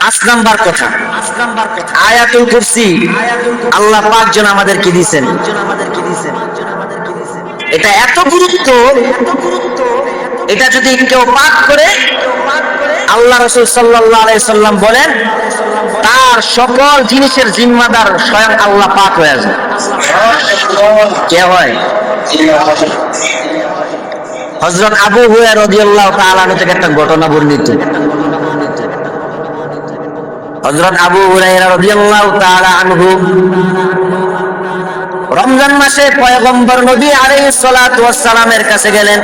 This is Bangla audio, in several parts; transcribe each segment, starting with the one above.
5 নাম্বার কথা, আয়াতুল কুরসি আল্লাহ পাক যেন আমাদেরকে দিয়েছেন। এটা এত গুরুত্ব, এটা যদি কেউ পাঠ করে, আল্লাহ রাসূল সাল্লাল্লাহু আলাইহি সাল্লাম বলেন তার সকল জিনিসের জিম্মাদার স্বয়ং আল্লাহ পাক হয়ে যায়। কে হয়? হযরত আবু হুরায়রা রাদিয়াল্লাহু তাআলা আনহু থেকে একটা ঘটনা বর্ণিত। হযরত আবু হুরায়রা রাদিয়াল্লাহু তাআলা আনহু রমজান মাসে পয়গম্বর নবী আলাইহিস সালাতু ওয়াস সালামের কাছে গেলেন।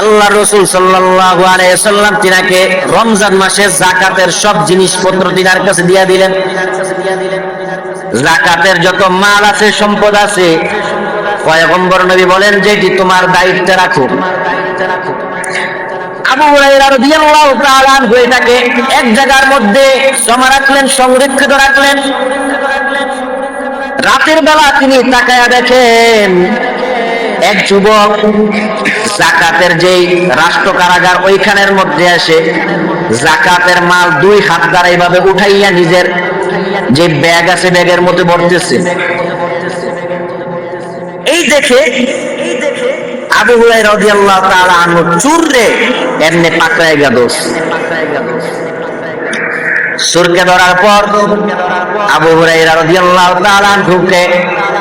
আল্লাহর রাসূল সাল্লাল্লাহু আলাইহি সাল্লাম তিনাকে রমজান মাসে যাকাতের সব জিনিসপত্র তিনার কাছে দিয়ে দিলেন। যাকাতের যত মাল আছে, সম্পদ আছে, পয়গম্বর নবী বলেন যে এটি তোমার দায়িত্বে রাখো। আবু হুরায়রা রাদিয়াল্লাহু তাআলা আনহু এটাকে এক জায়গার মধ্যে জমা রাখলেন, সংরক্ষিত রাখলেন। রাতের বেলা তিনি তাকায়া দেখেন এক যুবক যাকাতের যেই রাষ্ট্র কারাগার ওইখানের মধ্যে এসে যাকাতের মাল 2 হাত দ্বারা এইভাবে উঠাইয়া নিজের যে ব্যাগ আছে ব্যাগের মধ্যে ভরতেছে। এই দেখে আবু হুরায়রা রাদিয়াল্লাহু তাআলা আনহু চুররে এমনি পাকড়ায় গেল। চোরকে ধরার পর আবু হুরায়রা রাদিয়াল্লাহু তাআলা আনহুকে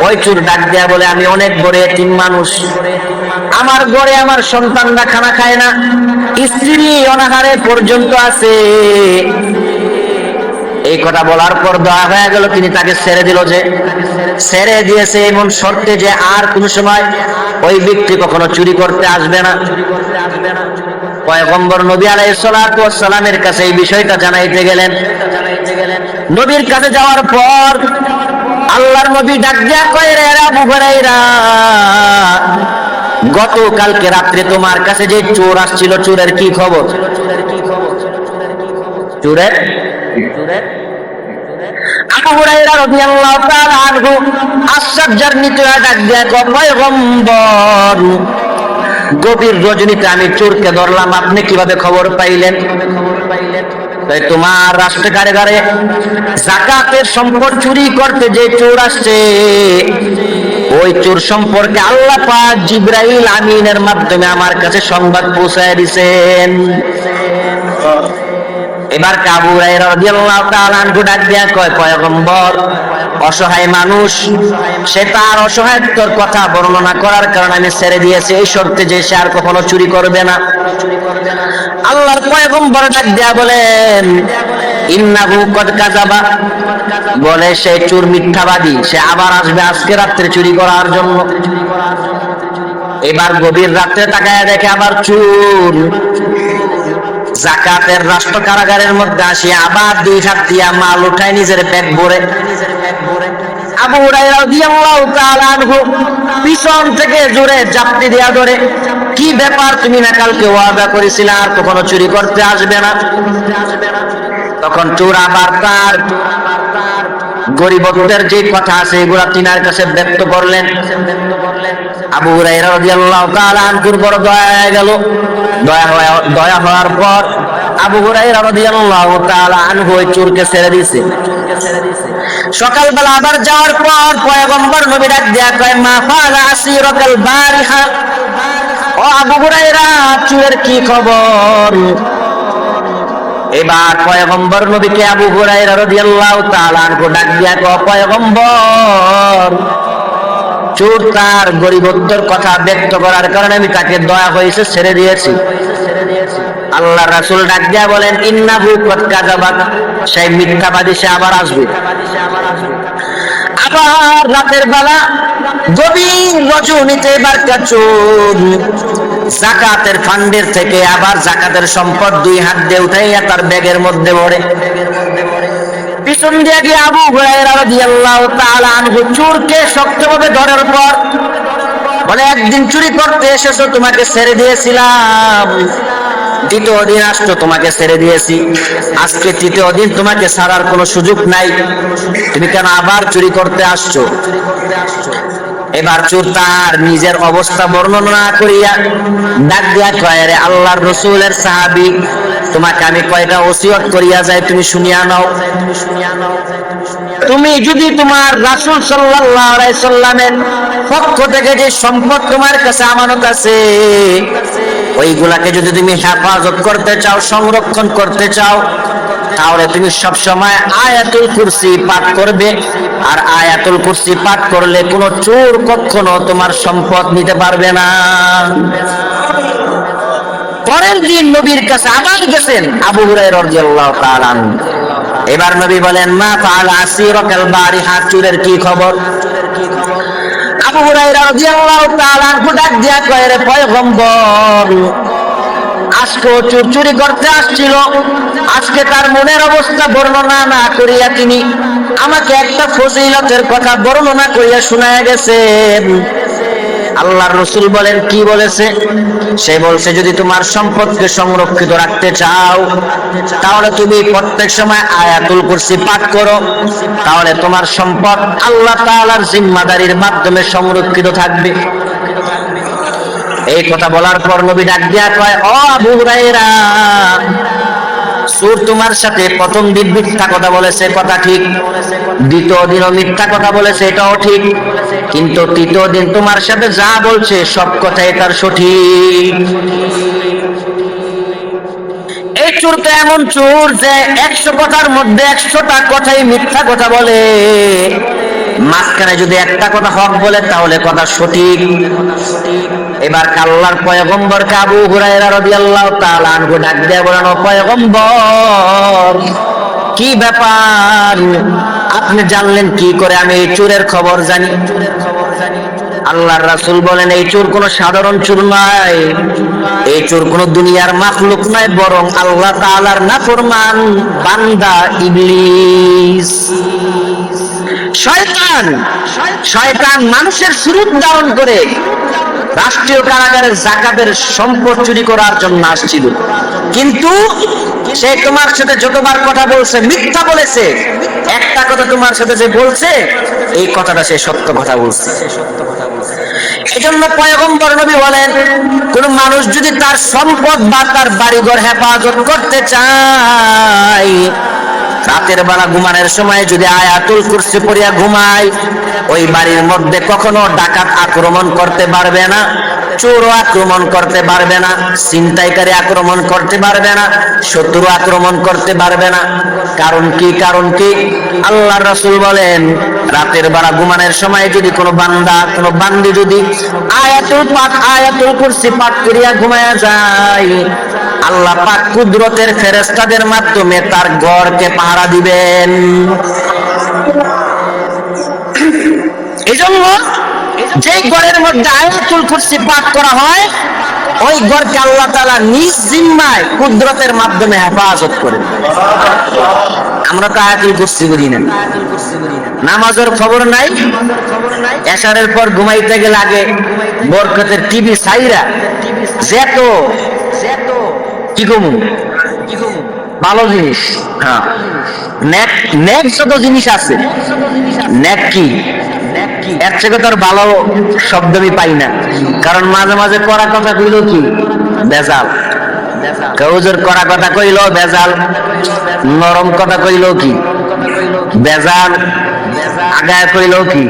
ওই চোর ডাক দেয়া বলে, আমি অনেক বড় এতিম মানুষ, আমার ঘরে আমার সন্তানরা খানা খায় না, স্ত্রী অনাহারে পর্যন্ত আছে। এই কথা বলার পর দয়া হয়ে গেল, তিনি তাকে ছেড়ে দিল। যে ছেড়ে দিয়েছে এমন শর্তে যে আর কোন সময় ওই ব্যক্তি কখনো চুরি করতে আসবে না। পয়গম্বর নবী আলাইহিস সালাতু ওয়াস সালামের কাছে এই বিষয়টা জানাইতে গেলেন। নবীর কাছে যাওয়ার পর আল্লাহর নবী ডাক দিয়া কয়, রে আবু হুরায়রা, গতকালকে রাত্রে তোমার কাছে যে চোর আসছিল, চোরের কি খবর? চোরের আবু হুরায়রা রাদিয়াল্লাহু তাআলা আনহু আশ্চর্যান্বিত হয়ে ডাক দিয়া কয়, পয়গম্বর, গভীর রজনীতে আমি চোরকে ধরলাম, আপনি কিভাবে খবর পাইলেন? তাই তোমার রাষ্ট্র কারাগারে যাকাতের সম্পদ চুরি করতে যে চোর আসছে, ওই চোর সম্পর্কে আল্লাহ পাক জিবরাইল আমিনের মাধ্যমে আমার কাছে সংবাদ পৌঁছায় দিয়েছেন। এবার আবু হুরায়রা রাদিয়াল্লাহু তাআলা আনহু ডাক দিয়া কয়, পয়গম্বর, অসহায় মানুষ, সে তার অসহায়ত্বর কথা বর্ণনা করার কারণে আমি ছেড়ে দিয়েছি, এই শর্তে যে সে আর কখনো চুরি করবে না। আল্লাহর পয়গম্বর ডাক দিয়া বলেন, ইন্নাহু কদ কাযাবা, বলে সে চোর মিথ্যাবাদী, সে আবার আসবে আজকে রাত্রে চুরি করার জন্য। এবার গভীর রাত্রে তাকায় দেখে আবার চোর যাকাতের রাষ্ট্র কারাগারের মধ্যে আসি আবার 2 হাত দিয়া মাল উঠায় নিজের ব্যাগ ভরে। আবু হুরায়রা রাদিয়াল্লাহু তাআলা আনহু পিছন থেকে জোরে জাপটি দিয়া ধরে, কি ব্যাপার, তুমি না কালকে ওয়াদা করেছিলে আর কখনো চুরি করতে আসবে না? তখন চোর আবার তার গরিবত্বের যে কথা আছে এগুলা তিনার কাছে ব্যক্ত করলেন। আবু হুরায়রা রাদিয়াল্লাহু তাআলা আনহুর বড় দয়া হয়ে গেল। দয়া হওয়ার পর আবু হুরায়রা রাদিয়াল্লাহু তাআলা আনহু ওই চোরকে ছেড়ে দিয়েছে। সকালবেলা আবার যাওয়ার পর পয়গম্বর নবী ডাক দিয়া কয়, মা ফালা আসিরাকাল বারিহা, ও আবু হুরায়রা, চোরের কি খবর? এবার পয়গম্বর নবীকে আবু হুরায়রা রাদিয়াল্লাহু তাআলা আনহু ডাক দিয়া কয়, পয়গম্বর, চোর তার গরিবত্বের কথা ব্যক্ত করার কারণে আমি তাকে দয়া হয়েছে ছেড়ে দিয়েছি। আল্লাহর রাসূল ডাক দিয়া বলেন, ইন্নাহু কদ কাযাবা, সে মিথ্যাবাদী, সে আবার আসবে। আবার রাতের বেলা গভীর রজনীতে এবার চোর যাকাতের ফান্ডের থেকে আবার যাকাতের সম্পদ 2 হাত দিয়ে উঠাইয়া তার ব্যাগের মধ্যে ভরে। পিছন দিয়ে গিয়ে আবু হুরায়রা রাদিয়াল্লাহু তাআলা আনহু চোরকে শক্তভাবে ধরার পর বলে, একদিন চুরি করতে এসেছো, তোমাকে ছেড়ে দিয়েছিলাম, 2য় দিন আসছো, তোমাকে ছেড়ে দিয়েছি, আজকে 3য় দিন, তোমাকে ছাড়ার কোনো সুযোগ নাই, তুমি কেন আবার চুরি করতে আসছো? এবার চোর তার নিজের অবস্থা বর্ণনা করিয়া ডাক দিয়া কয়, রে আল্লাহর রাসূলের সাহাবী, তোমাকে আমি কয়টা ওসিয়ত করিয়া যাই, তুমি শুনিয়া নাও। তুমি যদি তোমার রাসূল সাল্লাল্লাহু আলাইহি সাল্লামের পক্ষ থেকে যে সম্পদ তোমার কাছে আমানত আছে, ওইগুলাকে যদি তুমি হেফাজত করতে চাও, সংরক্ষণ করতে চাও, তাহলে তুমি সব সময় আয়াতুল কুরসি পাঠ করবে। আর আয়াতুল কুরসি পাঠ করলে কোনো চোর কখনো তোমার সম্পদ নিতে পারবে না। পরের দিন নবীর কাছে আবার গেছেন আবু হুরায়রা রাদিয়াল্লাহু তাআলা আনহু। এবার নবী বলেন, মা ফাআল আসিরাকাল বারিহা, চোরের কি খবর? আবু হুরায়রা রাদিয়াল্লাহু তাআলা আনহু ডাক দিয়া কয়, রে পয়গম্বর, আজকে চোর চুরি করতে আসছিল। আজকে তার মনের অবস্থা বর্ণনা না করিয়া তিনি আমাকে একটা ফজিলতের কথা বর্ণনা করিয়া শোনায় গেছেন। আল্লাহর রাসূল বলেন, কি বলেছে? সে বলছে, যদি তোমার সম্পদকে সংরক্ষিত রাখতে চাও, তাহলে তুমি প্রত্যেক সময় আয়াতুল কুরসি পাঠ করো, তাহলে তোমার সম্পদ আল্লাহ তাআলার জিম্মাদারির মাধ্যমে সংরক্ষিত থাকবে। এই কথা বলার পর নবী ডাক দিয়া কয়, ও আবু হুরায়রা, চোর তোমার সাথে প্রথম দিন মিথ্যা কথা বলেছে, কথা ঠিক। দ্বিতীয় দিনও মিথ্যা কথা বলেছে, এটাও ঠিক। কিন্তু তৃতীয় দিন তোমার সাথে যা বলছে সব কথাই তার সঠিক। এই চোর তো এমন চোর যে 100 কথার মধ্যে 100টা কথাই মিথ্যা কথা বলে, মাঝখানে যদি একটা কথা হক বলে তাহলে কথা সঠিক। এবার আল্লাহর পয়গম্বর আবু হুরায়রা রাদিয়াল্লাহু তাআলা আনহু ডাক দিয়ে বলেন, ও পয়গম্বর, কি ব্যাপার? আপনি জানলেন কি করে আমি এই চোরের খবর জানি? আল্লাহর রাসূল বলেন, এই চোর কোনো সাধারণ চোর নয়, এই চোর কোনো দুনিয়ার মাখলুক নয়, বরং আল্লাহ তাআলার নাফরমান বান্দা ইবলিস, শয়তান। শয়তান মানুষের সুরূপ ধারণ করে রাষ্ট্রীয় কারাগারের যাকাতের সম্পদ চুরি করার জন্য আসছিল। কিন্তু সে তোমার সাথে যতবার কথা বলছে মিথ্যা বলেছে, একটা কথা তোমার সাথে যে বলছে এই কথাটা সে সত্য কথা বলছে। এজন্য পয়গম্বর নবী বলেন, কোন মানুষ যদি তার সম্পদ বা তার বাড়িঘর হেফাজত করতে চায়, রাতের বেলা ঘুমানোর সময় যদি আয়াতুল কুরসি পড়িয়া ঘুমায়, ওই বাড়ির মধ্যে কখনো ডাকাত আক্রমণ করতে পারবে না, চোর আক্রমণ করতে পারবে না, ছিনতাইকারী আক্রমণ করতে পারবে না, শত্রু আক্রমণ করতে পারবে না। কারণ কি? কারণ কি? আল্লাহর রাসূল বলেন, রাতের বেলা ঘুমানোর সময় যদি কোনো বান্দা, কোনো বান্দি যদি আয়াতুল কুরসি পাঠ করিয়া ঘুমায়া যায়, আল্লাহ পাক কুদরতের ফেরেশতাদের মাধ্যমে তার ঘরকে পাহারা দিবেন। এজন্য যে ঘরের মধ্যে আয়াতুল কুরসি পাঠ করা হয়, ওই ঘরকে আল্লাহ তাআলা নিজ জিম্মায় কুদরতের মাধ্যমে হেফাজত করেন। আমরা তো আয়াতুল কুরসি করি না, নামাজের খবর নাই, এশারের পর ঘুমাইতে গেলে আগে বরকতের টিভি সাইরা যেত কি কমু ভালো জিনিস, হ্যাঁ নেক যত জিনিস আছে, নেক কি এর থেকে তোর ভালো শব্দ আমি পাই না। কারণ মাঝে মাঝে করা কথা কইলো কি বেজাল, হুজুর করা কথা কইলো বেজাল, নরম কথা কইলো কি বেজাল, আগায় কইলো কি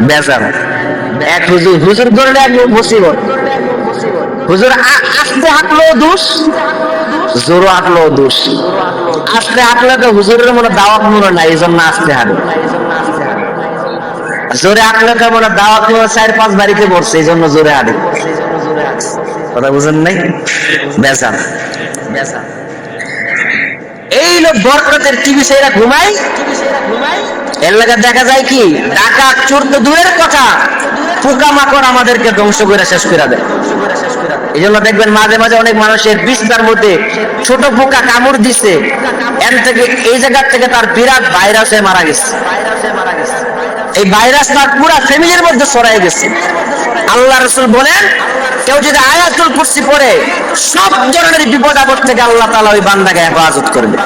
বেজাল। এক হুজুর ধরলে এক মুসিবত, হুজুর আস্তে হাঁটলেও দোষ, জোরো হাঁটলেও দোষ। আস্তে হাঁটলে তো হুজুরের মনে দাওয়াত মনে নাই, এই জন্য আস্তে হাঁটে। জোরে হাঁটলে তো মনে দাওয়াত মনে 4-5 বাড়িতে পড়ছে, এই জন্য জোরে হাঁটে। কথা বুঝেন নাই? বেজাল। এই লোক বরকতের টিভি সেরা ঘুমাই, এর লাগা দেখা যায় কি ডাকাত চোর তো দূরের কথা, পোকামাকড় আমাদেরকে ধ্বংস করে শেষ করে দেয়। এই জন্য দেখবেন মাঝে মাঝে অনেক মানুষের বিছনার মধ্যে ছোট পোকা কামড় দিছে, এর থেকে এই জায়গা থেকে তার বিরাট ভাইরাসে মারা গেছে। এই ভাইরাস তার পুরা ফ্যামিলির মধ্যে ছড়াই গেছে। আল্লাহ রাসূল বলেন, কেউ যদি আয়াতুল কুরসি পড়ে সব ধরনের বিপদ আপদ থেকে আল্লাহ তাআলা ওই বান্দাকে হেফাজত করবে।